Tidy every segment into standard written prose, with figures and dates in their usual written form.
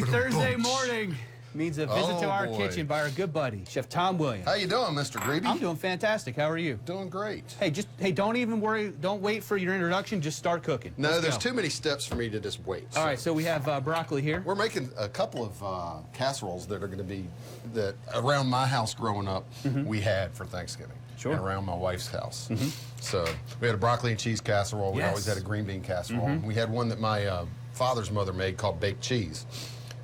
right, Thursday morning means a visit to our kitchen by our good buddy, Chef Tom Williams. How you doing, Mr. Greeby? I'm doing fantastic. How are you? Doing great. Hey, don't even worry. Don't wait for your introduction. Just start cooking. No, there's too many steps for me to just wait. All right, so we have broccoli here. We're making a couple of casseroles that are going to be that around my house growing up we had for Thanksgiving. Sure. And around my wife's house. So we had a broccoli and cheese casserole. We always had a green bean casserole. We had one that my father's mother made called baked cheese,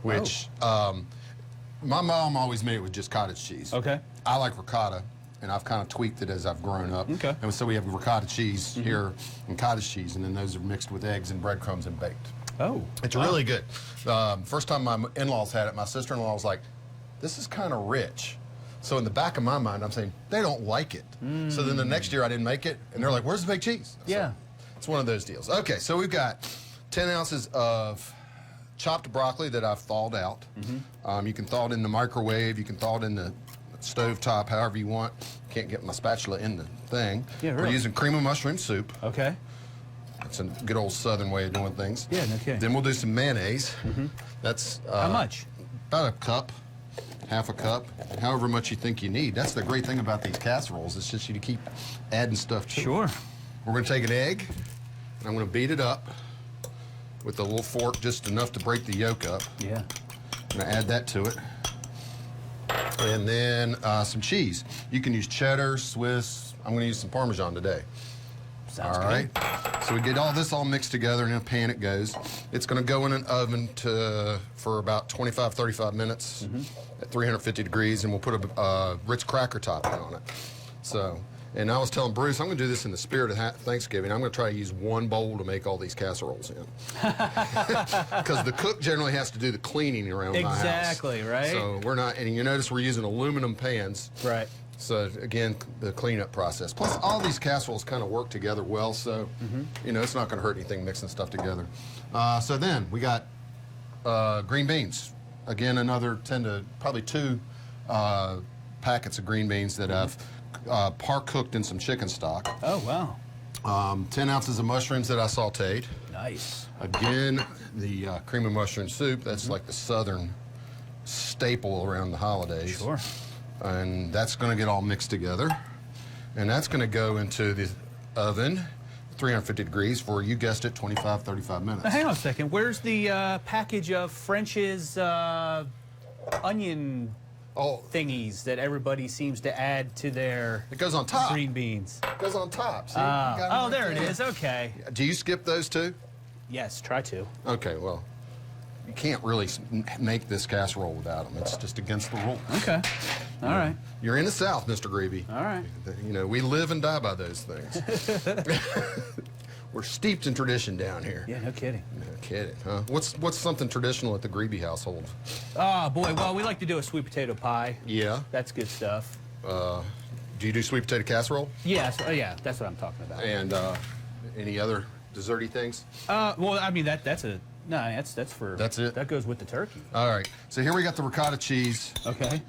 which my mom always made it with just cottage cheese. Okay. I like ricotta, and I've kind of tweaked it as I've grown up. Okay. And so we have ricotta cheese here and cottage cheese, and then those are mixed with eggs and breadcrumbs and baked. Oh. It's really good. First time my in-laws had it, my sister-in-law was like, this is kind of rich. So in the back of my mind, I'm saying, they don't like it. So then the next year I didn't make it, and they're like, where's the baked cheese? Yeah. So it's one of those deals. Okay, so we've got 10 ounces of chopped broccoli that I've thawed out. You can thaw it in the microwave. You can thaw it in the stove top, however you want. Can't get my spatula in the thing. Yeah, really? We're using cream of mushroom soup. Okay. It's a good old southern way of doing things. Yeah, no kidding. Then we'll do some mayonnaise. That's How much? about a cup, half a cup, however much you think you need. That's the great thing about these casseroles. It's just you to keep adding stuff to it. Sure. We're going to take an egg, and I'm going to beat it up with a little fork, just enough to break the yolk up. Yeah. I'm going to add that to it. And then some cheese. You can use cheddar, Swiss. I'm going to use some Parmesan today. Sounds all right. So we get all this all mixed together, and in a pan it goes. It's going to go in an oven for about 25, 35 minutes at 350 degrees, and we'll put a Ritz cracker topping on it. So, and I was telling Bruce, I'm going to do this in the spirit of Thanksgiving. I'm going to try to use one bowl to make all these casseroles in. Because the cook generally has to do the cleaning around my house. Exactly, right? So we're not, and you notice we're using aluminum pans. Right. So again, the cleanup process. Plus, all these casseroles kind of work together well, so you know it's not going to hurt anything mixing stuff together. So then we got green beans. Again, another 10 to probably 2 packets of green beans that I've par cooked in some chicken stock. Oh wow. 10 ounces of mushrooms that I sautéed. Nice. Again, the cream of mushroom soup. That's like the southern staple around the holidays. Sure. And that's going to get all mixed together. And that's going to go into the oven, 350 degrees for, you guessed it, 25, 35 minutes. Now, hang on a second. Where's the package of French's onion thingies that everybody seems to add to their It goes on top. green beans? It goes on top. See, Oh, there it is. Okay. Do you skip those too? Yes, try to. Okay, well, you can't really make this casserole without them. It's just against the rules. Okay. All right. You're in the South, Mr. Greeby. All right. You know, we live and die by those things. We're steeped in tradition down here. Yeah, no kidding. No kidding, huh? What's something traditional at the Greeby household? Oh, boy. Well, we like to do a sweet potato pie. Yeah. That's good stuff. Do you do sweet potato casserole? Yes. Yeah, that's what I'm talking about. And any other desserty things? Well, I mean, that's a... No, that's for... That's it? That goes with the turkey. All right. So here we got the ricotta cheese. Okay.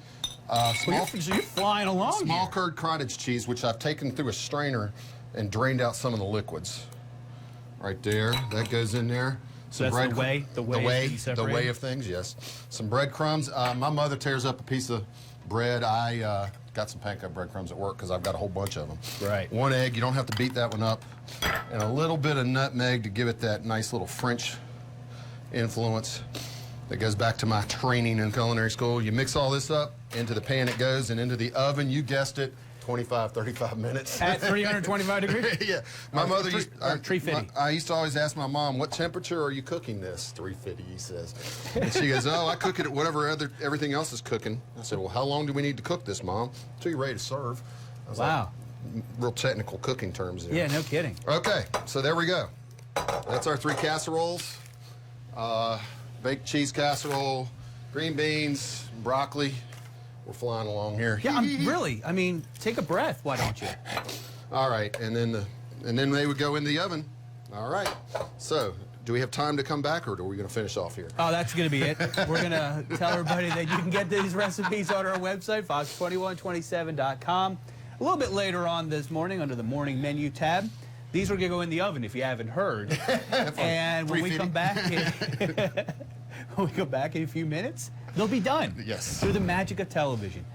Small, You're flying along small here. curd cottage cheese, which I've taken through a strainer and drained out some of the liquids. Right there. That goes in there. So that's the way of things, yes. Some breadcrumbs. My mother tears up a piece of bread. I got some pancake breadcrumbs at work because I've got a whole bunch of them. Right. 1 egg. You don't have to beat that one up. And a little bit of nutmeg to give it that nice little French influence that goes back to my training in culinary school. You mix all this up, into the pan it goes, and into the oven, you guessed it, 25, 35 minutes. At 325 degrees? Yeah. My mother used... 350. I used to always ask my mom, what temperature are you cooking this? 350, he says. And she goes, oh, I cook it at whatever everything else is cooking. I said, well, how long do we need to cook this, Mom? Until you're ready to serve. I was Wow. like, real technical cooking terms there. Yeah, no kidding. Okay, so there we go. That's our 3 casseroles. Baked cheese casserole, green beans, broccoli. We're flying along here. Yeah, I mean, take a breath, why don't you? All right, and then they would go in the oven. All right. So, do we have time to come back, or are we going to finish off here? Oh, that's going to be it. We're going to tell everybody that you can get these recipes on our website, fox2127.com. A little bit later on this morning, under the morning menu tab, these are going to go in the oven if you haven't heard. And when we come back, When we go back in a few minutes, they'll be done. Yes. Through the magic of television.